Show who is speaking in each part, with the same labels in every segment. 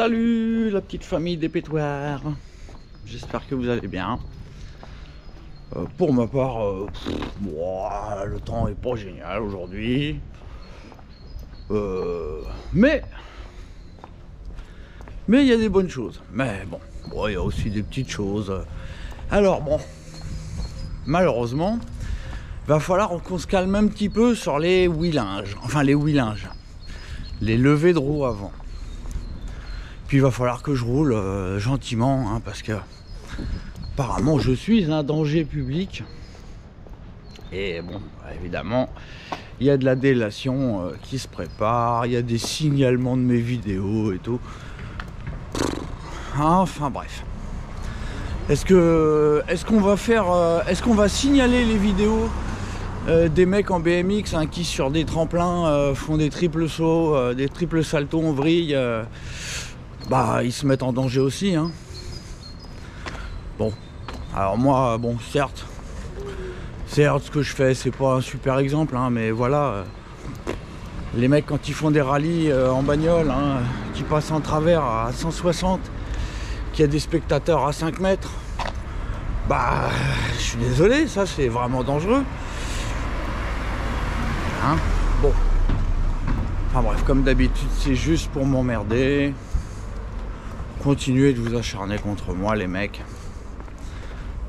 Speaker 1: Salut la petite famille des pétoires. J'espère que vous allez bien. Pour ma part, le temps est pas génial aujourd'hui. Mais il y a des bonnes choses. Mais bon, il y a aussi des petites choses. Alors bon, malheureusement, va falloir qu'on se calme un petit peu sur les wheelinges. Enfin les wheelinges. Les levées de roues avant. Puis il va falloir que je roule gentiment, hein, parce que apparemment je suis un danger public. Et bon, évidemment, il y a de la délation qui se prépare, il y a des signalements de mes vidéos et tout. Enfin bref. Est-ce qu'on va signaler les vidéos des mecs en BMX, hein, qui sur des tremplins font des triples sauts, des triples saltos en vrille, ils se mettent en danger aussi, hein. Bon, alors moi, bon, certes, ce que je fais, c'est pas un super exemple, hein, mais voilà, les mecs quand ils font des rallyes en bagnole, hein, qui passent en travers à 160, qu'il y a des spectateurs à 5 mètres, je suis désolé, ça c'est vraiment dangereux. Hein, bon, enfin bref, comme d'habitude, c'est juste pour m'emmerder. Continuez de vous acharner contre moi, les mecs.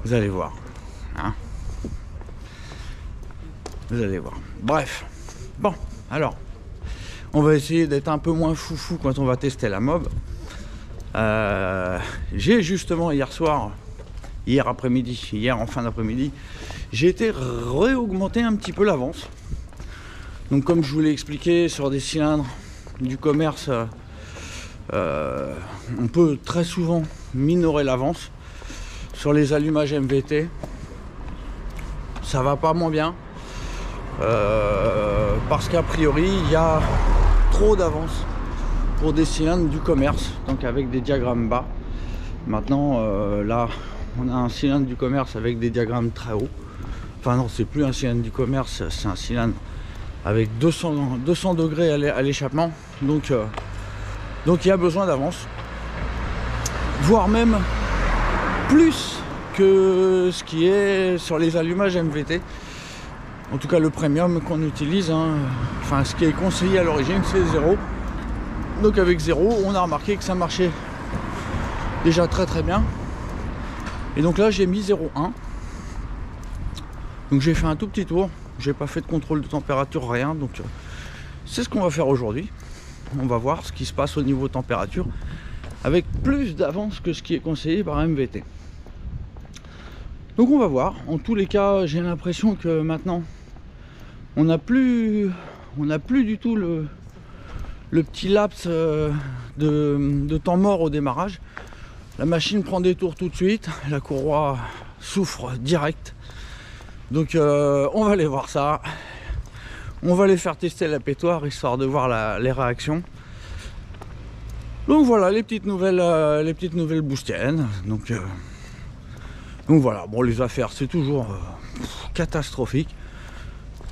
Speaker 1: Vous allez voir. Hein, vous allez voir. Bref. Bon, alors. On va essayer d'être un peu moins foufou quand on va tester la mob. J'ai justement hier après-midi, hier en fin d'après-midi, j'ai été réaugmenter un petit peu l'avance. Donc comme je vous l'ai expliqué, sur des cylindres du commerce, on peut très souvent minorer l'avance. Sur les allumages MVT, ça va pas moins bien, parce qu'a priori il y a trop d'avance pour des cylindres du commerce, donc avec des diagrammes bas. Maintenant là on a un cylindre du commerce avec des diagrammes très hauts. Enfin non, c'est plus un cylindre du commerce, c'est un cylindre avec 200 degrés à l'échappement, donc il y a besoin d'avance, voire même plus que ce qui est sur les allumages MVT. En tout cas le premium qu'on utilise, hein, enfin ce qui est conseillé à l'origine, c'est 0. Donc avec 0, on a remarqué que ça marchait déjà très bien. Et donc là j'ai mis 0,1. Donc j'ai fait un tout petit tour, j'ai pas fait de contrôle de température, rien. Donc c'est ce qu'on va faire aujourd'hui. On va voir ce qui se passe au niveau température avec plus d'avance que ce qui est conseillé par MVT. Donc on va voir. En tous les cas, j'ai l'impression que maintenant on n'a plus du tout le petit laps de temps mort au démarrage. La machine prend des tours tout de suite, la courroie souffre direct. Donc on va aller voir ça. On va aller faire tester la pétoire histoire de voir les réactions. Donc voilà les petites nouvelles boostiennes. Donc voilà, bon, les affaires c'est toujours catastrophique.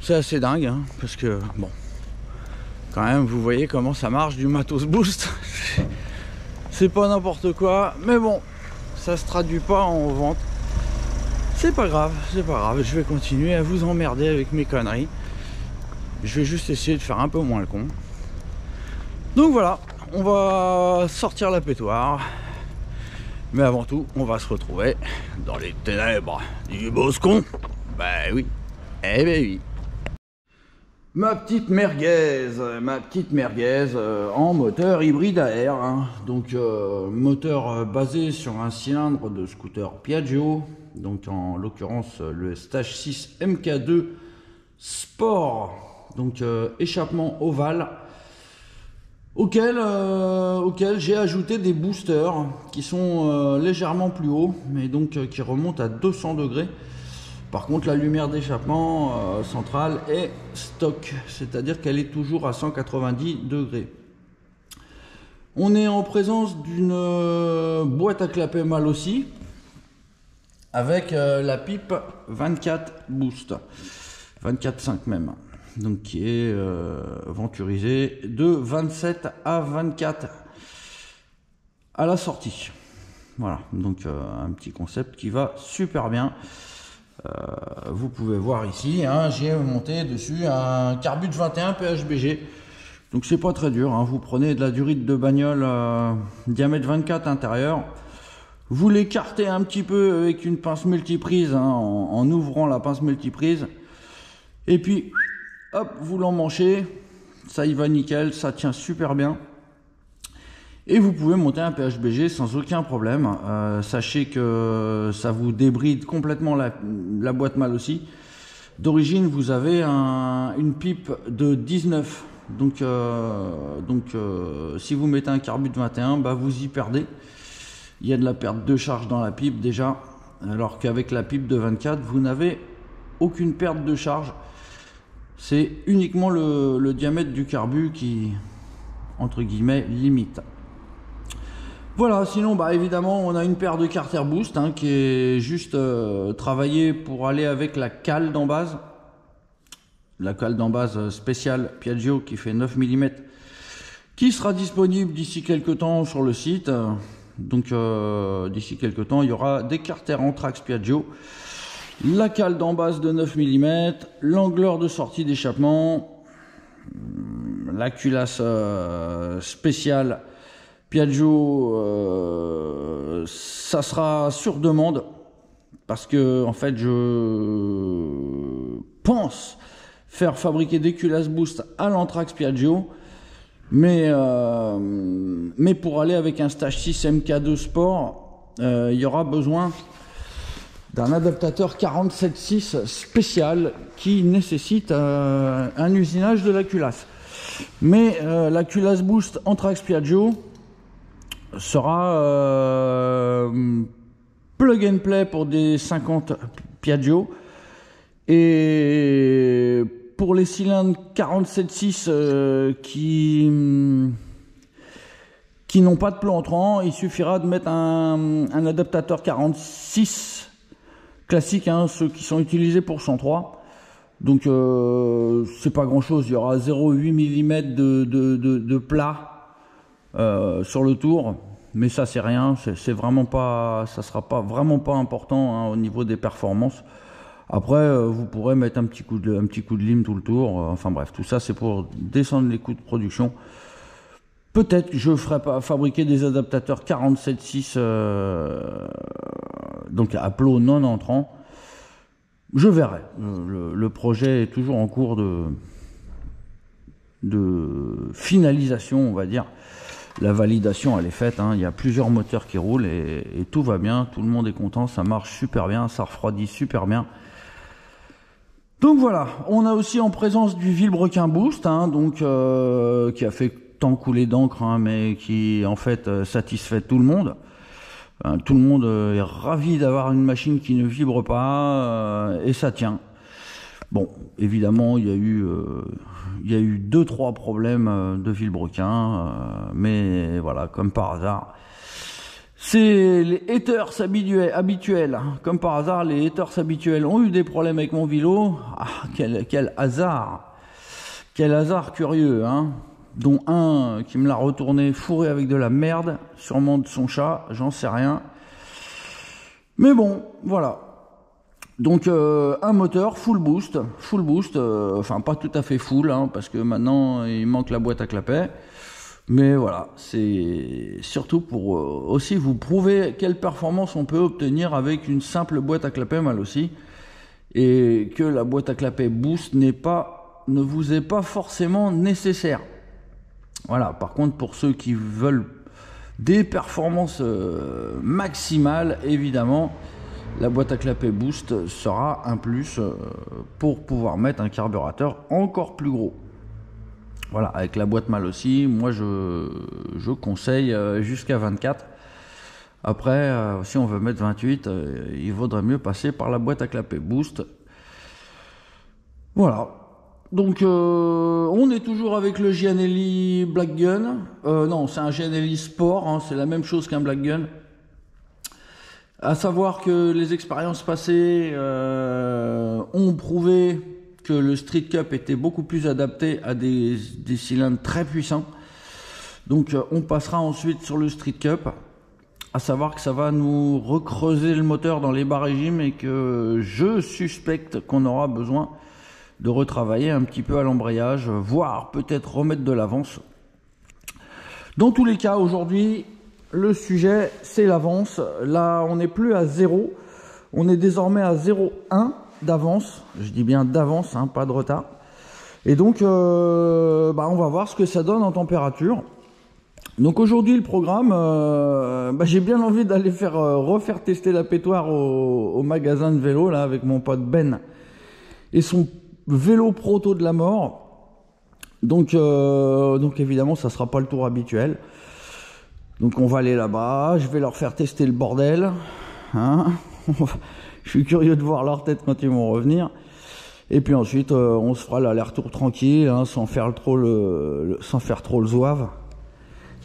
Speaker 1: C'est assez dingue, hein, parce que bon, quand même vous voyez comment ça marche du matos boost. C'est pas n'importe quoi, mais bon, ça se traduit pas en vente. C'est pas grave, je vais continuer à vous emmerder avec mes conneries. Je vais juste essayer de faire un peu moins le con. Donc voilà, on va sortir la pétoire. Mais avant tout, on va se retrouver dans les ténèbres du Boscon. Ben oui, eh ben oui. Ma petite merguez en moteur hybride à air, hein. Donc moteur basé sur un cylindre de scooter Piaggio, donc en l'occurrence le Stage 6 MK2 Sport, donc échappement ovale, auquel j'ai ajouté des boosters qui sont légèrement plus hauts, mais donc qui remontent à 200 degrés. Par contre, la lumière d'échappement centrale est stock, c'est-à-dire qu'elle est toujours à 190 degrés. On est en présence d'une boîte à clapet mâle aussi, avec la pipe 24 boost, 24,5 même, donc qui est venturisée de 27 à 24 à la sortie. Voilà, donc un petit concept qui va super bien. Vous pouvez voir ici, hein, j'ai monté dessus un Carbut 21 PHBG. Donc c'est pas très dur, hein. Vous prenez de la durite de bagnole diamètre 24 intérieur. Vous l'écartez un petit peu avec une pince multiprise, hein, en ouvrant la pince multiprise. Et puis, hop, vous l'emmanchez. Ça y va nickel, ça tient super bien. Et vous pouvez monter un PHBG sans aucun problème. Sachez que ça vous débride complètement la boîte malle aussi. D'origine, vous avez une pipe de 19. Donc si vous mettez un Carbut 21, bah, vous y perdez. Il y a de la perte de charge dans la pipe déjà, alors qu'avec la pipe de 24, vous n'avez aucune perte de charge. C'est uniquement le diamètre du carbu qui, entre guillemets, limite. Voilà, sinon, bah, évidemment, on a une paire de carter boost, hein, qui est juste travaillée pour aller avec la cale d'embase. La cale d'embase spéciale Piaggio qui fait 9 mm, qui sera disponible d'ici quelques temps sur le site. Donc d'ici quelques temps, il y aura des carters Anthrax Piaggio, la cale d'embase de 9 mm, l'angleur de sortie d'échappement, la culasse spéciale Piaggio, ça sera sur demande, parce que en fait je pense faire fabriquer des culasses boost à l'Anthrax Piaggio, mais pour aller avec un Stage 6 MK2 Sport, il y aura besoin d'un adaptateur 47.6 spécial qui nécessite un usinage de la culasse. Mais la culasse boost Anthrax Piaggio sera plug and play pour des 50 Piaggio, et pour les cylindres 47.6 qui n'ont pas de plomb entrant, il suffira de mettre un adaptateur 46 classique, hein, ceux qui sont utilisés pour 103. Donc c'est pas grand chose, il y aura 0,8 mm de plat sur le tour, mais ça c'est rien, c'est vraiment pas, ça sera pas vraiment pas important, hein, au niveau des performances. Après, vous pourrez mettre un petit coup de lime tout le tour. Enfin bref, tout ça c'est pour descendre les coûts de production. Peut-être que je ferai pas fabriquer des adaptateurs 47.6 donc à plot non entrant. Je verrai. Le projet est toujours en cours de finalisation, on va dire. La validation elle est faite, hein. Il y a plusieurs moteurs qui roulent et tout va bien. Tout le monde est content, ça marche super bien, ça refroidit super bien. Donc voilà, on a aussi en présence du Vilebrequin Boost, hein, donc qui a fait tant couler d'encre, hein, mais qui en fait satisfait tout le monde. Tout le monde est ravi d'avoir une machine qui ne vibre pas et ça tient. Bon, évidemment, il y a eu 2-3 problèmes de Vilebrequin, mais voilà, comme par hasard. C'est les haters habituels. Comme par hasard, les haters habituels ont eu des problèmes avec mon vélo. Ah, quel hasard. Quel hasard curieux, hein. Dont un qui me l'a retourné fourré avec de la merde, sûrement de son chat, j'en sais rien. Mais bon, voilà. Donc un moteur full boost, enfin pas tout à fait full, hein, parce que maintenant il manque la boîte à clapet. Mais voilà, c'est surtout pour aussi vous prouver quelle performance on peut obtenir avec une simple boîte à clapet mal aussi, et que la boîte à clapet boost ne vous est pas forcément nécessaire. Voilà, par contre pour ceux qui veulent des performances maximales, évidemment, la boîte à clapet boost sera un plus pour pouvoir mettre un carburateur encore plus gros. Voilà, avec la boîte malle aussi, moi je conseille jusqu'à 24. Après, si on veut mettre 28, il vaudrait mieux passer par la boîte à clapet boost. Voilà. Donc on est toujours avec le Gianelli Black Gun. Non, c'est un Gianelli Sport, hein, c'est la même chose qu'un Black Gun. À savoir que les expériences passées ont prouvé que le Street Cup était beaucoup plus adapté à des cylindres très puissants. Donc on passera ensuite sur le Street Cup. À savoir que ça va nous recreuser le moteur dans les bas régimes et que je suspecte qu'on aura besoin de retravailler un petit peu à l'embrayage, voire peut-être remettre de l'avance. Dans tous les cas, aujourd'hui, le sujet, c'est l'avance. Là, on n'est plus à 0. On est désormais à 0,1 d'avance. Je dis bien d'avance, hein, pas de retard. Et donc, on va voir ce que ça donne en température. Donc aujourd'hui, le programme, j'ai bien envie d'aller refaire tester la pétoire au magasin de vélo, là, avec mon pote Ben et son vélo proto de la mort. Donc évidemment, ça sera pas le tour habituel. Donc on va aller là-bas, je vais leur faire tester le bordel. Hein. Je suis curieux de voir leur tête quand ils vont revenir. Et puis ensuite, on se fera l'aller-retour tranquille, hein, sans faire trop le zouave.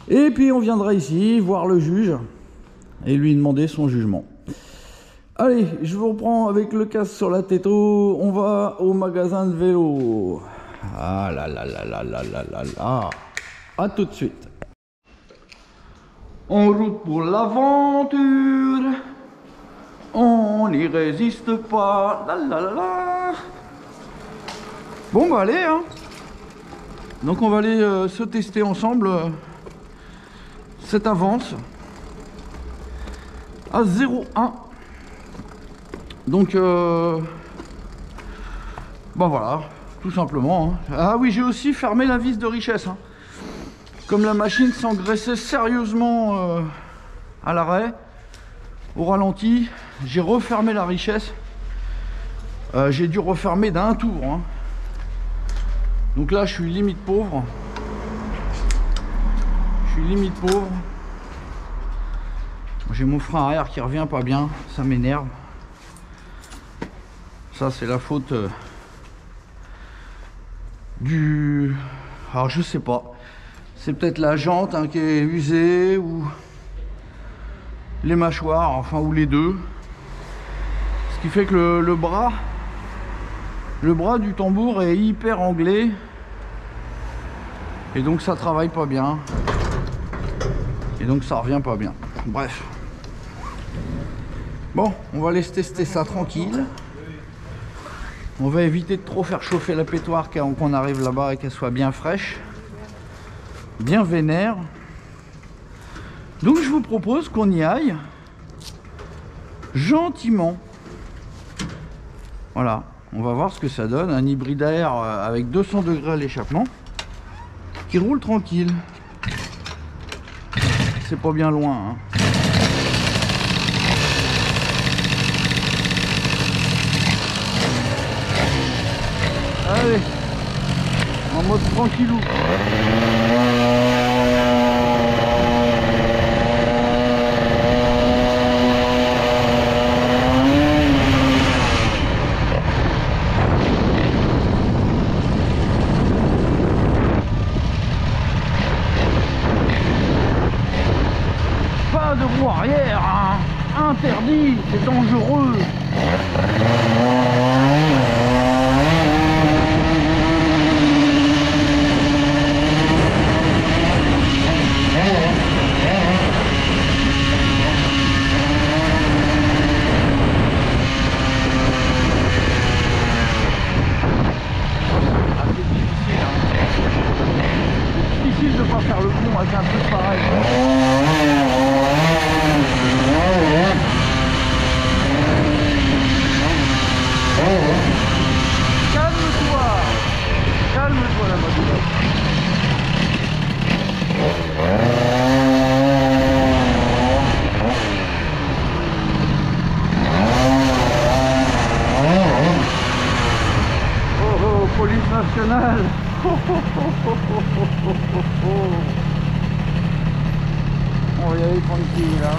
Speaker 1: Et puis on viendra ici voir le juge et lui demander son jugement. Allez, je vous reprends avec le casque sur la tête. On va au magasin de vélo. Ah là là là là là là là là. À tout de suite. En route pour l'aventure. On n'y résiste pas. La la la la. Bon bah allez hein. Donc on va aller se tester ensemble cette avance à 0,1. Donc voilà, tout simplement. Hein. Ah oui, j'ai aussi fermé la vis de richesse. Hein. Comme la machine s'engraissait sérieusement à l'arrêt, au ralenti, j'ai refermé la richesse. J'ai dû refermer d'un tour. Hein. Donc là, je suis limite pauvre. J'ai mon frein arrière qui revient pas bien, ça m'énerve. Ça c'est la faute alors je sais pas. C'est peut-être la jante hein, qui est usée ou les mâchoires, enfin ou les deux. Ce qui fait que le bras du tambour est hyper anglais. Et donc ça travaille pas bien. Et donc ça revient pas bien. Bref. Bon, on va laisser tester ça tranquille. On va éviter de trop faire chauffer la pétoire qu'on arrive là-bas et qu'elle soit bien fraîche. Bien vénère. Donc je vous propose qu'on y aille gentiment. Voilà, on va voir ce que ça donne. Un hybride à air avec 200 degrés à l'échappement qui roule tranquille. C'est pas bien loin hein. Allez, en mode tranquillou. Pas de roue arrière, hein. Interdit, c'est dangereux. Difficile de pas faire le con avec un truc pareil. Calme-toi la moto. Oh, police nationale. On va y aller tranquille là.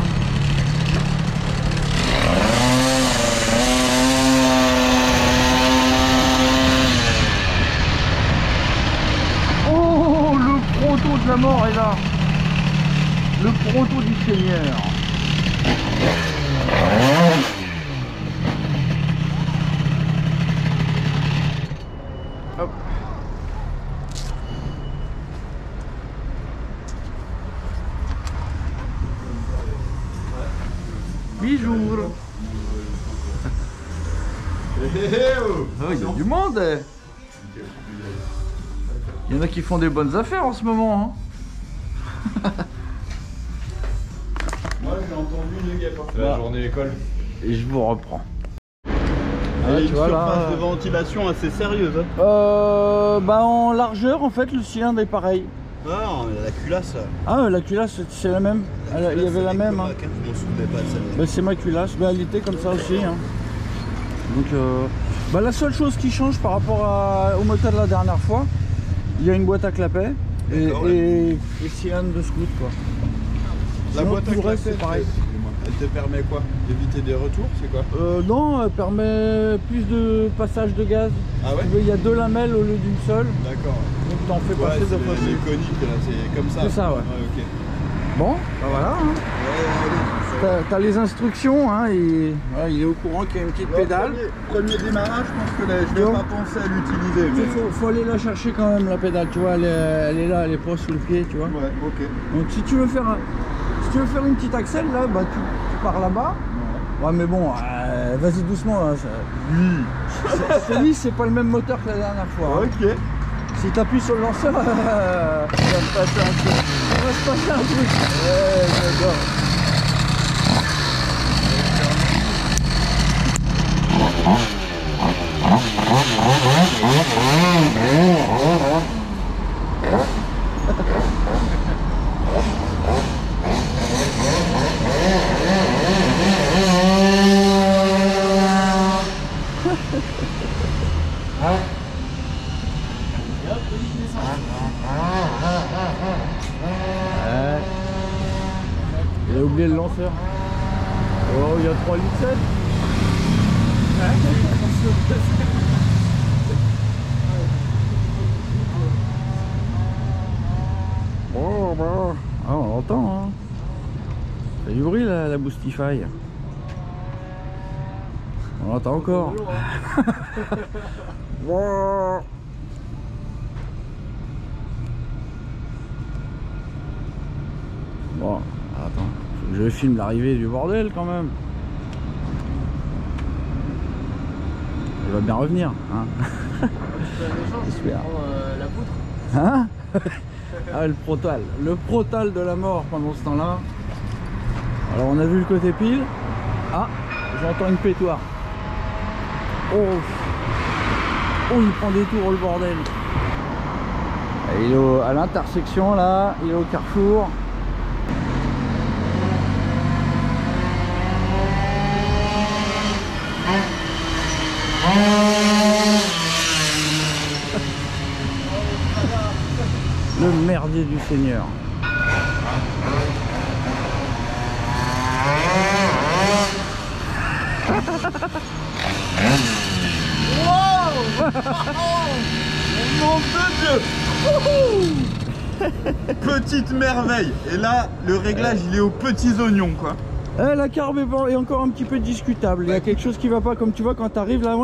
Speaker 1: Oh, le proto de la mort est là. Le proto du Seigneur. Hop. jours. Oh, il y a du monde. Il y en a qui font des bonnes affaires en ce moment. Hein.
Speaker 2: Moi j'ai entendu les gars. C'est la journée école.
Speaker 1: Et je vous reprends.
Speaker 2: Ah, tu vois, surface de ventilation assez sérieuse. Hein.
Speaker 1: Bah en largeur en fait le cylindre est pareil.
Speaker 2: Ah, la culasse.
Speaker 1: Ah la culasse c'est la même. Il y avait la même. Hein.
Speaker 2: Je m'en souvenais pas de celle-là.
Speaker 1: Bah, c'est ma culasse, bah, elle était comme ça aussi. Hein. Donc bah, la seule chose qui change par rapport au moteur de la dernière fois, il y a une boîte à clapet et cylindre de scoot quoi.
Speaker 2: La
Speaker 1: Sinon,
Speaker 2: boîte à clapet
Speaker 1: c'est pareil.
Speaker 2: Elle te permet quoi? D'éviter des retours, c'est quoi?
Speaker 1: Non, elle permet plus de passage de gaz.
Speaker 2: Ah ouais?
Speaker 1: Il y a 2 lamelles au lieu d'une seule.
Speaker 2: D'accord.
Speaker 1: Donc t'en fais passer 2 fois plus.
Speaker 2: C'est conique là, c'est comme ça.
Speaker 1: C'est ça, ouais.
Speaker 2: Ok.
Speaker 1: Bon, bah voilà. Hein. T'as les instructions, hein, et voilà, il est au courant qu'il y a une petite pédale.
Speaker 2: Premier démarrage, je pense que là, je vais pas penser à l'utiliser. Mais...
Speaker 1: Faut aller la chercher quand même la pédale, tu vois, elle est là, elle est pas sous le pied, tu vois.
Speaker 2: Ouais, ok.
Speaker 1: Donc si tu veux faire une petite axelle là, bah tu pars là-bas. Ouais mais bon, vas-y doucement là. Oui. C'est pas le même moteur que la dernière fois. Hein.
Speaker 2: Ok.
Speaker 1: Si t'appuies sur le lanceur, il va se passer un truc. Il va se passer un truc. Ouais, j'adore. Il a oublié le lanceur. Oh, il y a 3 litres 7. Oh, bah. Ah, on l'entend, hein. Ça fait du bruit la Boostify. On l'entend encore. Wow. Bon, attends, faut que je filme l'arrivée du bordel quand même. Il va bien revenir, hein. J'espère.
Speaker 3: La poutre.
Speaker 1: Hein? Ah, le protal de la mort pendant ce temps-là. Alors on a vu le côté pile. Ah, j'entends une pétoire. Oh, il prend des tours le bordel. Il est à l'intersection là, il est au carrefour. Le merdier du Seigneur.
Speaker 2: Wow. Mon Dieu. Petite merveille. Et là, le réglage, il est aux petits oignons, quoi.
Speaker 1: La carbe est encore un petit peu discutable. Il y a quelque chose qui va pas, comme tu vois quand tu arrives là.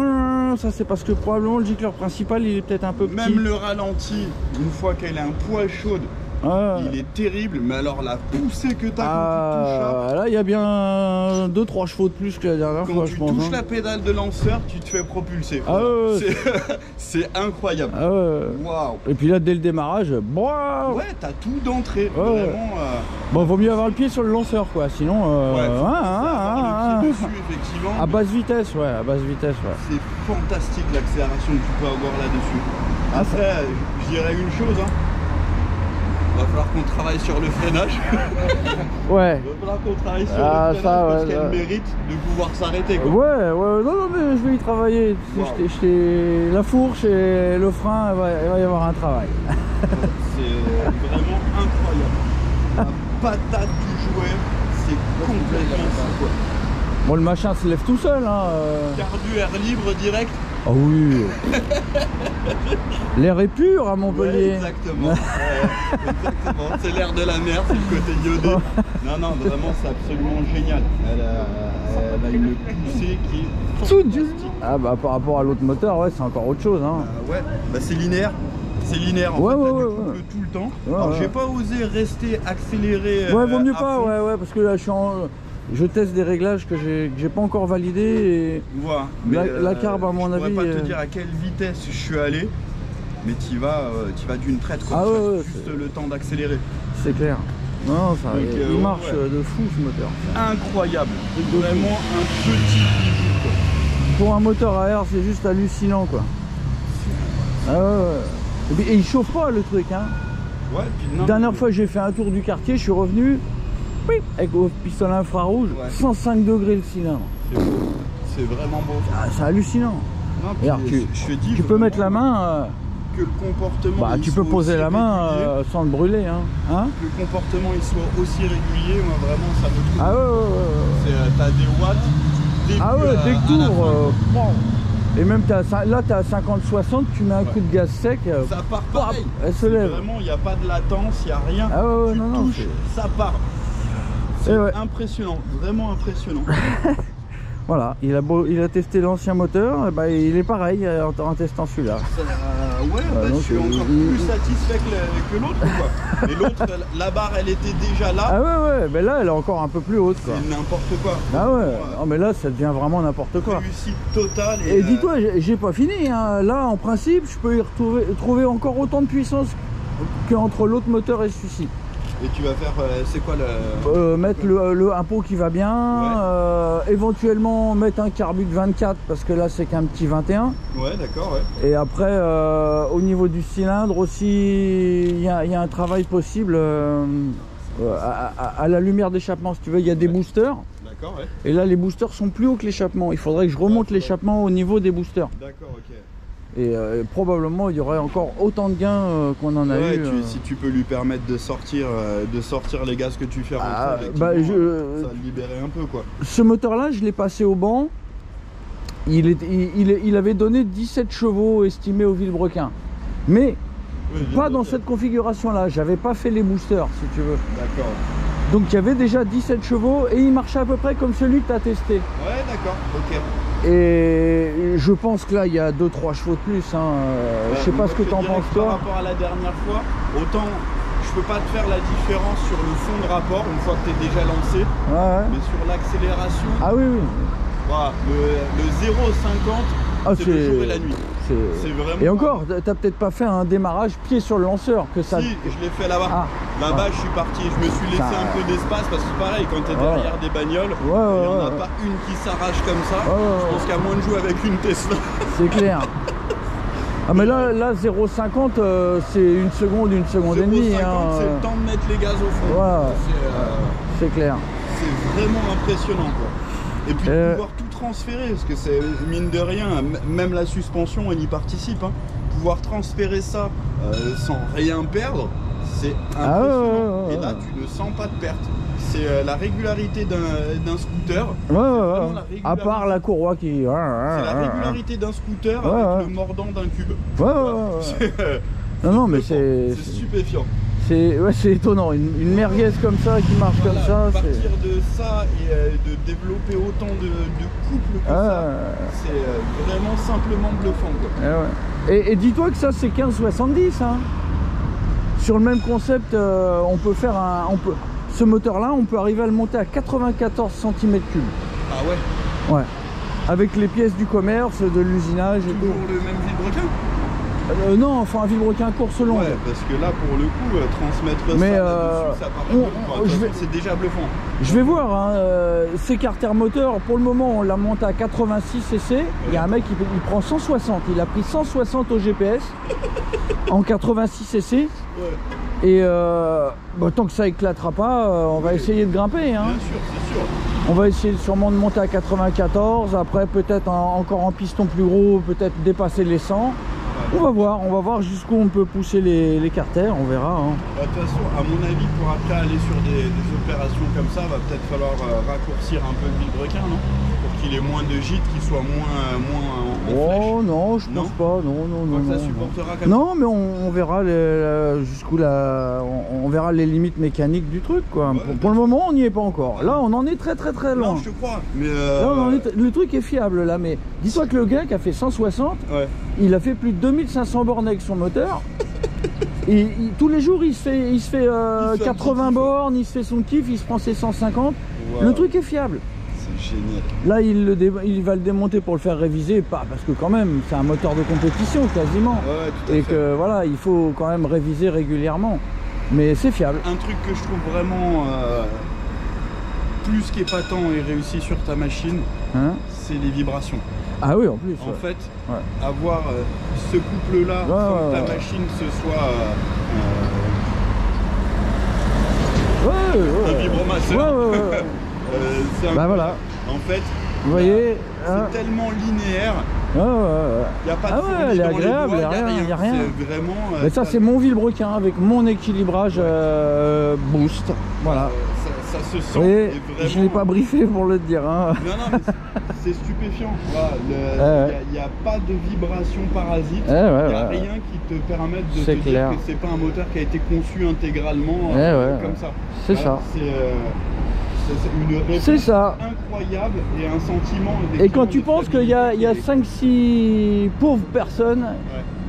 Speaker 1: Ça c'est parce que probablement le gicleur principal il est peut-être un peu petit.
Speaker 2: Même le ralenti, une fois qu'elle est un poil chaude, il est terrible. Mais alors la poussée que tu as quand tu touches
Speaker 1: là, il y a bien 2-3 chevaux de plus que la dernière fois, je pense.
Speaker 2: Quand tu touches la pédale de lanceur, tu te fais propulser. C'est incroyable. Waouh.
Speaker 1: Et puis là, dès le démarrage,
Speaker 2: ouais, t'as tout d'entrée. Vraiment.
Speaker 1: Bon, vaut mieux avoir le pied sur le lanceur, quoi. Sinon,
Speaker 2: avoir le pied dessus, effectivement.
Speaker 1: à basse vitesse, ouais. À basse vitesse, ouais.
Speaker 2: C'est fantastique l'accélération que tu peux avoir là-dessus. Après, je dirais une chose. Hein. Va falloir qu'on travaille sur le freinage.
Speaker 1: Ouais.
Speaker 2: Il va falloir qu'on travaille sur le freinage parce qu'elle mérite de pouvoir s'arrêter.
Speaker 1: Ouais, non, mais je vais y travailler. Wow. La fourche et le frein, il va y avoir un travail.
Speaker 2: C'est vraiment incroyable. La patate du jouet, c'est complètement fou, quoi.
Speaker 1: Bon, le machin se lève tout seul. Hein.
Speaker 2: Carbu air libre direct.
Speaker 1: Ah oui. L'air est pur à Montpellier.
Speaker 2: Ouais, exactement. Exactement. C'est l'air de la mer, c'est le côté iodé. Non, vraiment, c'est absolument génial. Elle a une poussée qui est fantastique.
Speaker 1: Ah bah par rapport à l'autre moteur, ouais, c'est encore autre chose. Hein.
Speaker 2: Ouais, bah c'est linéaire. C'est linéaire en fait, tout le temps. Alors j'ai pas osé rester accéléré.
Speaker 1: Ouais, vaut mieux pas, ouais, parce que là je suis en... Je teste des réglages que j'ai pas encore validés.
Speaker 2: Voilà.
Speaker 1: La carbe, à mon avis.
Speaker 2: Je pourrais pas te dire à quelle vitesse je suis allé, mais tu vas d'une traite, quoi.
Speaker 1: Ah ouais,
Speaker 2: juste le temps d'accélérer.
Speaker 1: C'est clair. Non, ça,
Speaker 2: donc,
Speaker 1: il marche de fou ce moteur.
Speaker 2: Incroyable. Vraiment un petit bijou, quoi.
Speaker 1: Pour un moteur à air, c'est juste hallucinant, quoi. Ah ouais. Et il chauffe pas le truc, hein.
Speaker 2: Ouais, puis non,
Speaker 1: dernière fois j'ai fait un tour du quartier, je suis revenu avec au pistolet infrarouge, 105 degrés le cylindre.
Speaker 2: C'est beau. C'est vraiment beau.
Speaker 1: Ah, c'est hallucinant.
Speaker 2: Non,
Speaker 1: regarde, tu peux mettre la main.
Speaker 2: Que le comportement.
Speaker 1: Bah, tu peux poser la main sans te brûler. Hein.
Speaker 2: Que le comportement il soit aussi régulier, moi vraiment ça me trouve.
Speaker 1: Ah ouais.
Speaker 2: T'as des watts.
Speaker 1: Ah ouais, dès que tu ouvres. Et même là tu as 50-60, tu mets un coup de gaz sec.
Speaker 2: Ça part pareil.
Speaker 1: Elle se lève.
Speaker 2: Vraiment, il n'y a pas de latence, il n'y a rien.
Speaker 1: Ah ouais,
Speaker 2: tu
Speaker 1: non,
Speaker 2: touches, ça part. C'est impressionnant, vraiment impressionnant.
Speaker 1: Voilà, il a testé l'ancien moteur, et bah, il est pareil en testant celui-là.
Speaker 2: Je suis encore plus satisfait que l'autre, quoi. Et l'autre, la barre, elle était déjà là.
Speaker 1: Ah ouais, mais là, elle est encore un peu plus haute, quoi.
Speaker 2: C'est n'importe quoi.
Speaker 1: Ah ouais, non, mais là, ça devient vraiment n'importe quoi.
Speaker 2: Réussite totale.
Speaker 1: Et dis-toi, j'ai pas fini, hein. Là, en principe, je peux y trouver encore autant de puissance qu'entre l'autre moteur et celui-ci.
Speaker 2: Et tu vas faire, c'est quoi le...
Speaker 1: mettre un pot qui va bien, éventuellement mettre un carbu de 24 parce que là c'est qu'un petit 21.
Speaker 2: Ouais, d'accord, ouais.
Speaker 1: Et après, au niveau du cylindre aussi, il y a un travail possible à la lumière d'échappement. Si tu veux, il y a des boosters.
Speaker 2: D'accord, ouais.
Speaker 1: Et là, les boosters sont plus hauts que l'échappement. Il faudrait que je remonte l'échappement au niveau des boosters.
Speaker 2: D'accord, ok.
Speaker 1: Et probablement il y aurait encore autant de gains qu'on en a eu.
Speaker 2: Si tu peux lui permettre de sortir les gaz que tu fais rentrer, ça va le libérer un peu, quoi.
Speaker 1: Ce moteur là je l'ai passé au banc, il avait donné 17 chevaux estimés au Villebrequin, mais pas dans cette configuration là, j'avais pas fait les boosters si tu veux.
Speaker 2: D'accord.
Speaker 1: Donc il y avait déjà 17 chevaux et il marchait à peu près comme celui que tu as testé.
Speaker 2: Ouais, d'accord, ok.
Speaker 1: Et je pense que là il y a 2-3 chevaux de plus, hein. Je sais pas ce que tu en penses toi.
Speaker 2: Par rapport à la dernière fois, autant je peux pas te faire la différence sur le fond de rapport une fois que tu es déjà lancé, mais sur l'accélération, voilà, le 0,50 c'est le jour et la nuit. C'est vraiment...
Speaker 1: Et encore, t'as peut-être pas fait un démarrage pied sur le lanceur que ça...
Speaker 2: Si, je l'ai fait là-bas. Là-bas, je suis parti, je me suis laissé un peu d'espace parce que pareil, quand t'es derrière des bagnoles, il n'y en a pas une qui s'arrache comme ça. Je pense qu'il y a moins de jouer avec une Tesla.
Speaker 1: C'est clair. Ah mais là 0,50 c'est une seconde et demie.
Speaker 2: 0,50 c'est le temps de mettre les gaz au fond.
Speaker 1: C'est clair.
Speaker 2: C'est vraiment impressionnant, quoi. Et puis de pouvoir tout transférer, parce que c'est mine de rien, même la suspension elle y participe, hein. Pouvoir transférer ça sans rien perdre, c'est impressionnant. Et là tu ne sens pas de perte. C'est la régularité d'un scooter.
Speaker 1: À part la courroie qui...
Speaker 2: C'est la régularité d'un scooter avec le mordant d'un cube.
Speaker 1: Non mais c'est
Speaker 2: stupéfiant.
Speaker 1: C'est étonnant, une merguez comme ça qui marche comme ça.
Speaker 2: Partir de ça et de développer autant de couples que ça, c'est vraiment simplement bluffant, quoi.
Speaker 1: Et dis-toi que ça c'est 15,70, hein. Sur le même concept, on peut faire ce moteur là, on peut arriver à le monter à 94 cm3.
Speaker 2: Ah ouais?
Speaker 1: Ouais. Avec les pièces du commerce, de l'usinage et tout.
Speaker 2: Toujours le même Villebrequin?
Speaker 1: Non, enfin un Villebrequin course longue.
Speaker 2: Ouais, parce que là pour le coup, transmettre ça là-dessus, ça paraît c'est déjà bluffant.
Speaker 1: Je vais voir, hein, ces carters moteurs, pour le moment on l'a monté à 86 cc. Il y a un mec qui prend 160, il a pris 160 au GPS en 86 cc. Et tant que ça éclatera pas, on va essayer de grimper, hein.
Speaker 2: Bien sûr, c'est sûr.
Speaker 1: On va essayer sûrement de monter à 94, après peut-être encore en piston plus gros, peut-être dépasser les 100. On va voir jusqu'où on peut pousser les carters, on verra, hein.
Speaker 2: De toute façon, à mon avis, pour après aller sur des opérations comme ça, va peut-être falloir raccourcir un peu le Villebrequin, non? Pour qu'il ait moins de gîtes, qu'il soit moins en flèche.
Speaker 1: Non, je pense pas, non.
Speaker 2: Ça supportera quand même.
Speaker 1: Non, mais on verra jusqu'où on verra les limites mécaniques du truc, quoi. Pour le moment, on n'y est pas encore. Là, on en est très loin.
Speaker 2: Non, je te crois. Mais
Speaker 1: là, le truc est fiable, là, mais dis-toi que le gars qui a fait 160, il a fait plus de 2500 bornes avec son moteur. Et tous les jours il se fait 80 bornes, il se fait son kiff, il se prend ses 150.
Speaker 2: vois.
Speaker 1: Le truc est fiable.
Speaker 2: C'est génial.
Speaker 1: Là, il va le démonter pour le faire réviser, pas parce que quand même, c'est un moteur de compétition quasiment.
Speaker 2: Ouais, tout à
Speaker 1: et
Speaker 2: fait.
Speaker 1: que voilà, il faut quand même réviser régulièrement. Mais c'est fiable.
Speaker 2: Un truc que je trouve vraiment plus qu'épatant et réussi sur ta machine,
Speaker 1: Hein?
Speaker 2: c'est les vibrations.
Speaker 1: Ah oui, en plus.
Speaker 2: En fait,
Speaker 1: Ouais.
Speaker 2: avoir ce couple-là sans que ta machine ce soit un vibromasseur.
Speaker 1: Ouais.
Speaker 2: C'est un
Speaker 1: Bah
Speaker 2: peu-
Speaker 1: voilà.
Speaker 2: En fait,
Speaker 1: Vous voyez, hein?
Speaker 2: c'est tellement linéaire.
Speaker 1: Ouais.
Speaker 2: Il n'y a pas de
Speaker 1: Ah ouais,
Speaker 2: fourmi
Speaker 1: elle est
Speaker 2: dans les
Speaker 1: agréable,
Speaker 2: doigts,
Speaker 1: y a rien.
Speaker 2: C'est vraiment.
Speaker 1: Mais ça, c'est mon vilebrequin avec mon équilibrage boost. Voilà.
Speaker 2: Ça se sent.
Speaker 1: Vous voyez,
Speaker 2: et vraiment...
Speaker 1: je l'ai pas briefé pour le dire. Hein.
Speaker 2: Non, mais c'est stupéfiant. Il n'y a pas de vibration parasite. Il n'y a rien qui te permette de te dire que c'est pas un moteur qui a été conçu intégralement comme ça.
Speaker 1: C'est ça.
Speaker 2: C'est une réponse incroyable et un sentiment.
Speaker 1: Et quand tu penses qu'il y a 5-6 pauvres personnes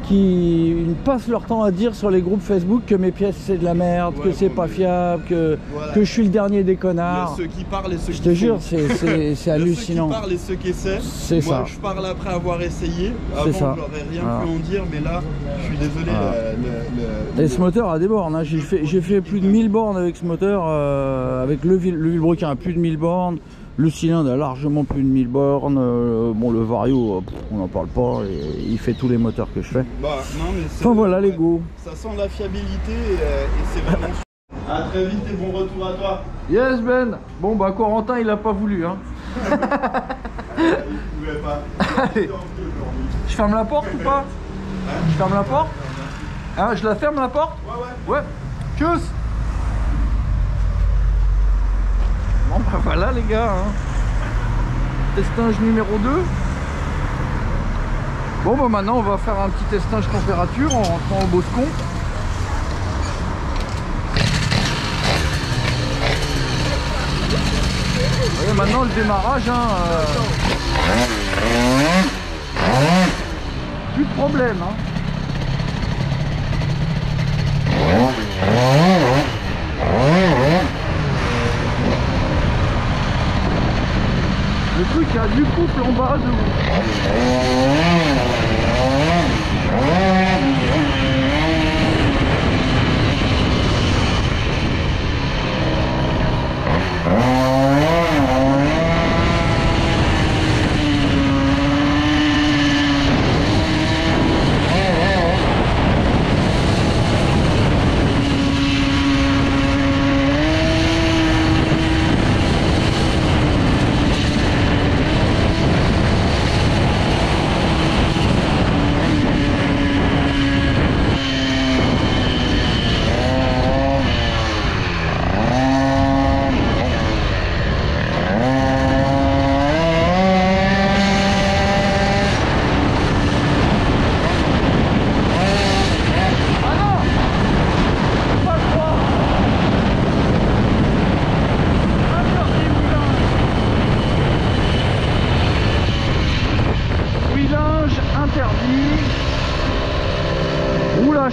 Speaker 1: qui passent leur temps à dire sur les groupes Facebook que mes pièces c'est de la merde, que c'est pas fiable, que je suis le dernier des connards.
Speaker 2: Il y a ceux qui parlent et ceux qui
Speaker 1: Je te jure, c'est hallucinant.
Speaker 2: Ceux qui parlent et ceux qui essaient.
Speaker 1: C'est ça.
Speaker 2: Moi, je parle après avoir essayé. Avant, j'aurais rien pu en dire, mais là, je suis désolé.
Speaker 1: Et ce moteur a des bornes. Hein. J'ai fait plus de 1000 bornes avec ce moteur, avec le vilebrequin à plus de 1000 bornes. Le cylindre a largement plus de 1000 bornes. Bon, le Vario, on n'en parle pas. Il fait tous les moteurs que je fais.
Speaker 2: Non, mais
Speaker 1: enfin voilà, les go.
Speaker 2: Ça sent la fiabilité et c'est vraiment. À très vite et bon retour à toi.
Speaker 1: Yes Ben. Bon bah Corentin il a pas voulu hein.
Speaker 2: Il pouvait pas.
Speaker 1: Allez. Je ferme la porte ou pas? Je ferme la porte? Ah, je la ferme la porte? Ouais. Tchuss. Bon bah voilà les gars hein. Testinge numéro 2. Bon bah maintenant on va faire un petit testinge température en rentrant au Boscon. Et maintenant le démarrage plus de problème hein. Le truc a du couple en bas de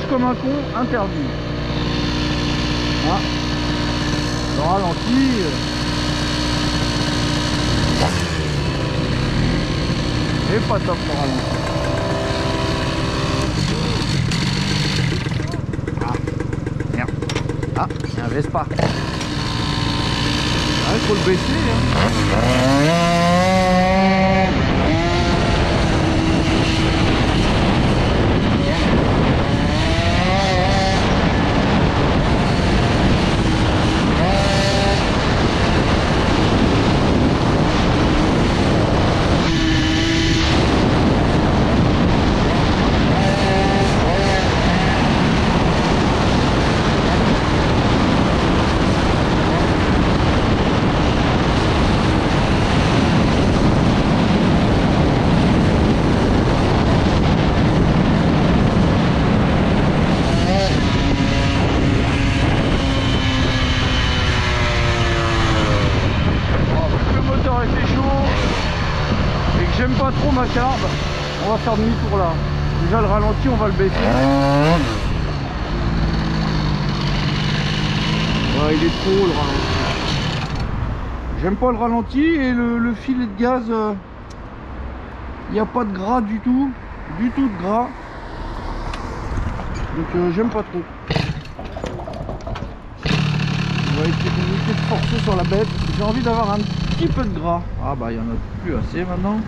Speaker 1: comme un con, interdit. Ah. Le ralenti. Et pas top le ralenti. Ah, merde. Ah, il y a un Vespa. Ah, il faut le baisser. J'aime pas trop ma carbe, on va faire demi-tour là. Déjà le ralenti on va le baisser. Ouais, il est trop le ralenti. J'aime pas le ralenti et le filet de gaz, il n'y a pas de gras du tout de gras. Donc j'aime pas trop. On va éviter de forcer sur la bête. J'ai envie d'avoir un petit peu de gras. Ah bah il y en a plus assez maintenant.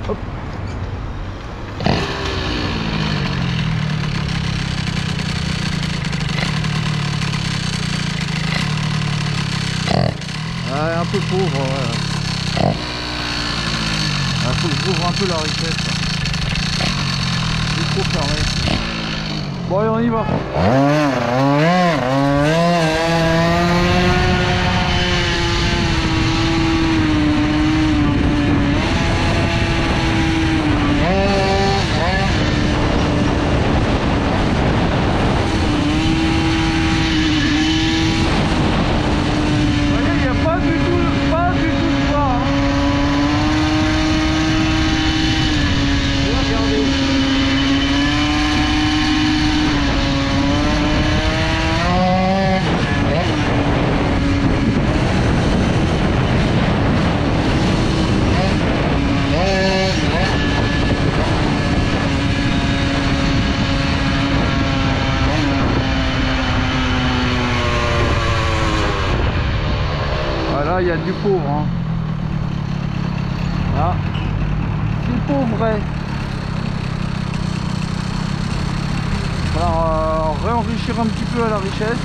Speaker 1: Hop. Ouais, un peu pauvre, ouais. Faut que je ouvre un peu la richesse. C'est trop fermé. Bon allez, on y va. Voilà, il y a du pauvre. Hein. Là, c'est pauvre. Alors, réenrichir un petit peu à la richesse.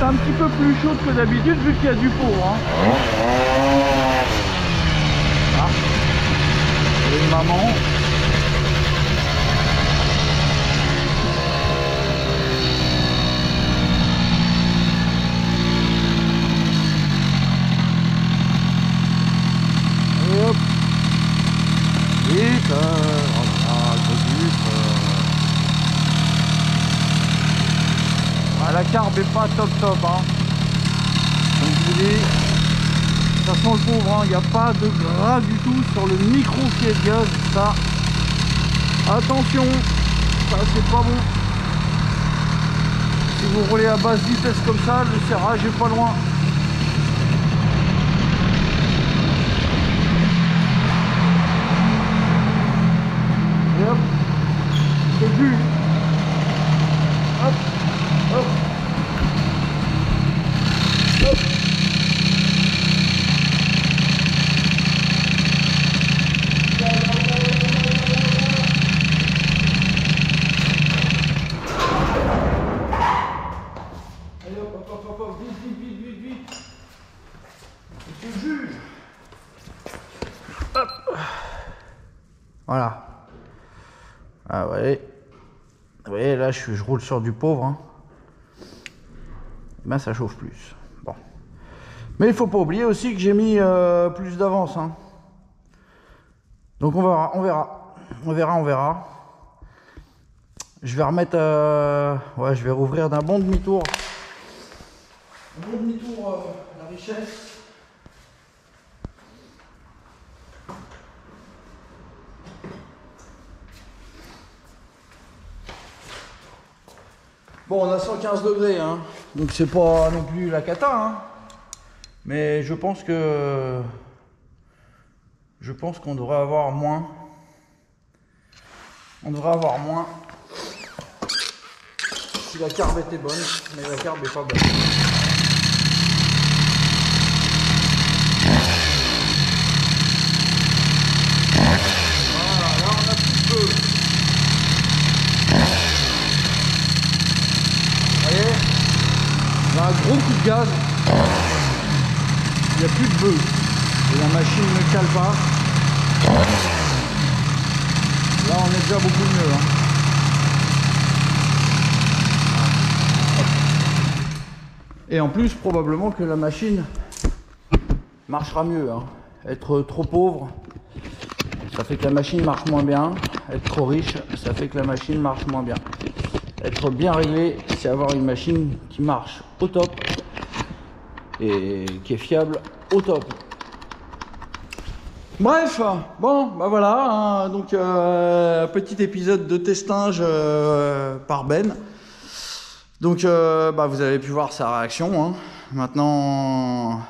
Speaker 1: Un petit peu plus chaude que d'habitude vu qu'il y a du pot. Hein. Ah. Et une maman. Et hop. Vite. Voilà, la carbe est pas top hein. Comme je vous dis, ça sent le pauvre, il n'y a pas de gras du tout sur le micro filet de gaz. Ça, attention, ça c'est pas bon. Si vous roulez à basse vitesse comme ça, le serrage est pas loin. Et hop, c'est plus. Hop, hop. Hop. Allez hop, hop, hop, hop, vite. Je te juge. Hop. Voilà. Ah ouais. Vous voyez, là je roule sur du pauvre. Hein. Ben ça chauffe plus. Bon. Mais il faut pas oublier aussi que j'ai mis plus d'avance. Hein. Donc on verra. Je vais remettre... ouais, je vais rouvrir d'un bon demi-tour. Un bon demi-tour la richesse. Bon, on a 115 degrés, hein, donc c'est pas non plus la cata, hein, mais je pense qu'on devrait avoir moins. On devrait avoir moins si la carbe était bonne, mais la carbe est pas bonne. gros coup de gaz, il n'y a plus de bœuf. Et la machine ne cale pas. Là on est déjà beaucoup mieux. Hein. Et en plus probablement que la machine marchera mieux. Hein. Être trop pauvre, ça fait que la machine marche moins bien. Être trop riche, ça fait que la machine marche moins bien. Être bien réglé, c'est avoir une machine qui marche au top et qui est fiable au top. Bref, bon, bah voilà, hein, donc petit épisode de testage par Ben. Donc bah, vous avez pu voir sa réaction. Hein. Maintenant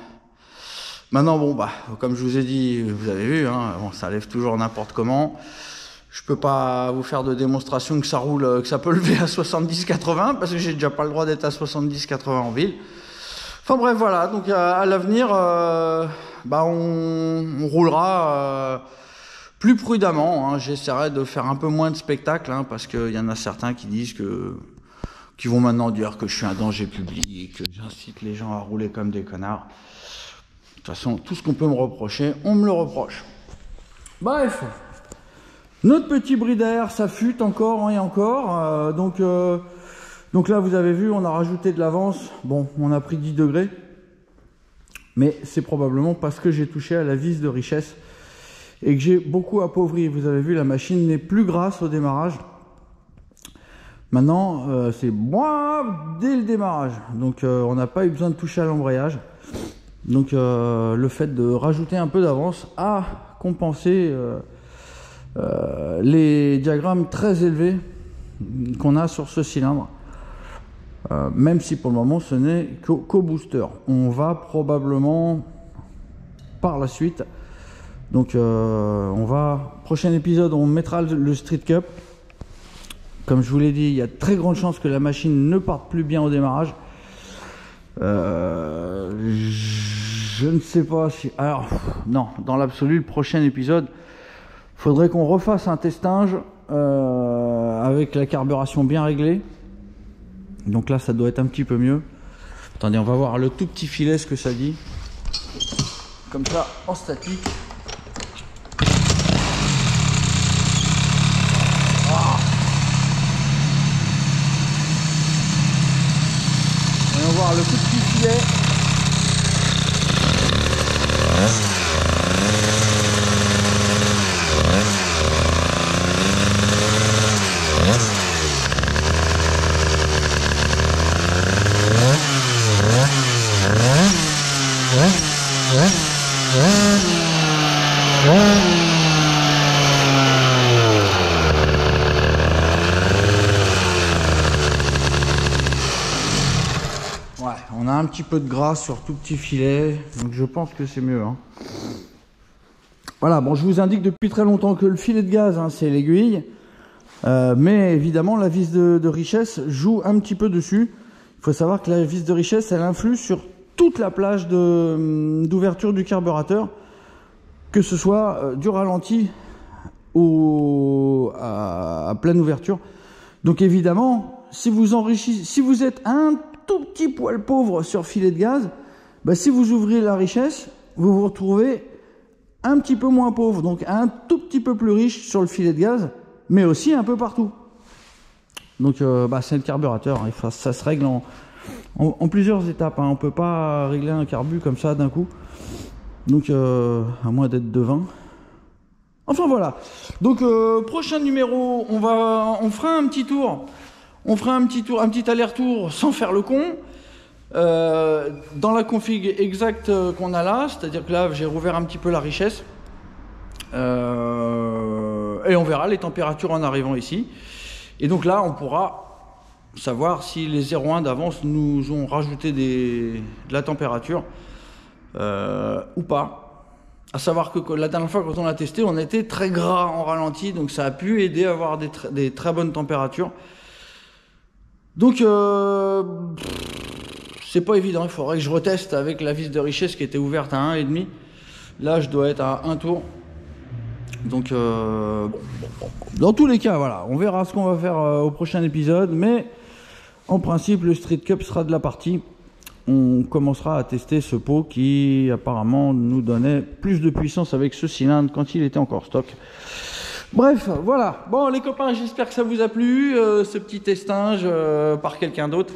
Speaker 1: bon, bah comme je vous ai dit, vous avez vu, hein, bon, ça lève toujours n'importe comment. Je peux pas vous faire de démonstration que ça roule, que ça peut lever à 70-80 parce que j'ai déjà pas le droit d'être à 70-80 en ville. Enfin bref, voilà. Donc à l'avenir, bah on roulera plus prudemment. Hein. J'essaierai de faire un peu moins de spectacles hein, parce qu'il y en a certains qui disent qui vont maintenant dire que je suis un danger public, que j'incite les gens à rouler comme des connards. De toute façon, tout ce qu'on peut me reprocher, on me le reproche. Bref. Notre petit bris d'air s'affûte encore et encore. Donc là, vous avez vu, on a rajouté de l'avance. Bon, on a pris 10 degrés. Mais c'est probablement parce que j'ai touché à la vis de richesse et que j'ai beaucoup appauvri. Vous avez vu, la machine n'est plus grasse au démarrage. Maintenant, c'est moi dès le démarrage. Donc, on n'a pas eu besoin de toucher à l'embrayage. Donc, le fait de rajouter un peu d'avance a compensé... les diagrammes très élevés qu'on a sur ce cylindre, même si pour le moment ce n'est qu'au booster. On va probablement par la suite, donc prochain épisode on mettra le Street Cup. Comme je vous l'ai dit, il y a de très grandes chances que la machine ne parte plus bien au démarrage. Je ne sais pas si... Alors non, dans l'absolu, le prochain épisode faudrait qu'on refasse un testage avec la carburation bien réglée. Donc là, ça doit être un petit peu mieux. Attendez, on va voir le tout petit filet ce que ça dit. Comme ça, en statique. Ah. On va voir le tout petit filet. Ouais, on a un petit peu de gras sur tout petit filet, donc je pense que c'est mieux. Hein. Voilà, bon, je vous indique depuis très longtemps que le filet de gaz, hein, c'est l'aiguille, mais évidemment la vis de richesse joue un petit peu dessus. Il faut savoir que la vis de richesse, elle influe sur toute la plage d'ouverture du carburateur, que ce soit du ralenti ou à pleine ouverture. Donc évidemment, si vous enrichissez, si vous êtes un tout petit poil pauvre sur filet de gaz, bah, si vous ouvrez la richesse, vous vous retrouvez un petit peu moins pauvre, donc un tout petit peu plus riche sur le filet de gaz, mais aussi un peu partout. Donc bah, c'est le carburateur, hein. Ça se règle en plusieurs étapes, hein. On ne peut pas régler un carbu comme ça d'un coup, donc à moins d'être devin. Enfin voilà, donc prochain numéro, on fera un petit tour, un petit aller-retour sans faire le con, dans la config exacte qu'on a là, c'est-à-dire que là j'ai rouvert un petit peu la richesse, et on verra les températures en arrivant ici, et donc là on pourra savoir si les 0,1 d'avance nous ont rajouté de la température ou pas. À savoir que la dernière fois quand on a testé, on était très gras en ralenti, donc ça a pu aider à avoir des très bonnes températures. Donc c'est pas évident, il faudrait que je reteste avec la vis de richesse qui était ouverte à 1,5. Là je dois être à 1 tour. Donc bon. Dans tous les cas, voilà, on verra ce qu'on va faire au prochain épisode, mais en principe le Street Cup sera de la partie. on commencera à tester ce pot qui apparemment nous donnait plus de puissance avec ce cylindre quand il était encore stock. Bref, voilà. Bon les copains, j'espère que ça vous a plu, ce petit testinge par quelqu'un d'autre.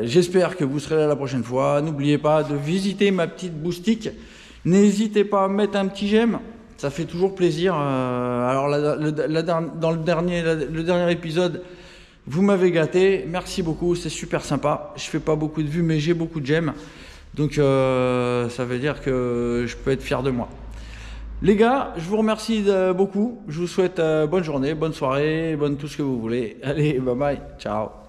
Speaker 1: J'espère que vous serez là la prochaine fois. N'oubliez pas de visiter ma petite boutique. N'hésitez pas à mettre un petit j'aime, ça fait toujours plaisir. Alors dans le dernier épisode, vous m'avez gâté, merci beaucoup, c'est super sympa. Je fais pas beaucoup de vues, mais j'ai beaucoup de j'aime. Donc ça veut dire que je peux être fier de moi. Les gars, je vous remercie beaucoup. Je vous souhaite bonne journée, bonne soirée, bonne tout ce que vous voulez. Allez, bye bye, ciao.